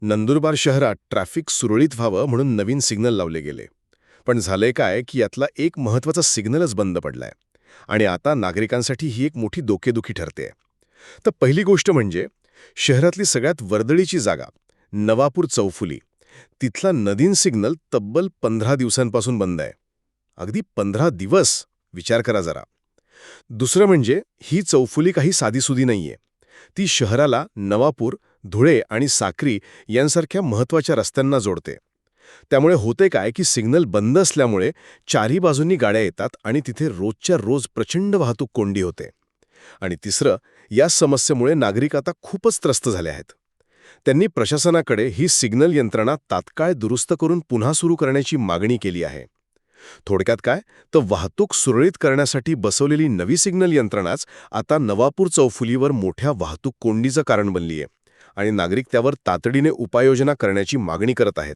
नंदुरबार शहरात ट्रॅफिक सुरळीत व्हावं म्हणून नवीन सिग्नल लावले गेले. पण झालंय काय की यातला एक महत्त्वाचा सिग्नलच बंद पडलाय. आणि आता नागरिकांसाठी ही एक मोठी डोकेदुखी ठरते. तर पहिली गोष्ट म्हणजे शहरातली सगळ्यात वर्दळीची जागा, नवापूर चौफुली. तिथला नदीन सिग्नल तब्बल 15 दिवसांपासून बंद आहे. अगदी 15 दिवस. विचार करा जरा. दुसरं म्हणजे ही चौफुली काही साधीसुधी नाहीये. ती शहराला नवापूर, धुळे आणि साक्री यांसारख्या महत्त्वाच्या रस्त्यांना जोडते. त्यामुळे होते काय की सिग्नल बंद असल्यामुळे चारही बाजूंनी गाड्या येतात आणि तिथे रोजच्या रोज प्रचंड वाहतूक कोंडी होते. आणि तिसरं, या समस्येमुळे नागरिक आता खूपच त्रस्त झाले आहेत. त्यांनी प्रशासनाकडे ही सिग्नल यंत्रणा तात्काळ दुरुस्त करून पुन्हा सुरू करण्याची मागणी केली आहे. थोडक्यात काय, तर वाहतूक सुरळीत करण्यासाठी बसवलेली नवी सिग्नल यंत्रणाच आता नवापूर चौफुलीवर मोठ्या वाहतूक कोंडीचं कारण बनलीय आणि नागरिक त्यावर तातडीने उपाययोजना करण्याची मागणी करत आहेत.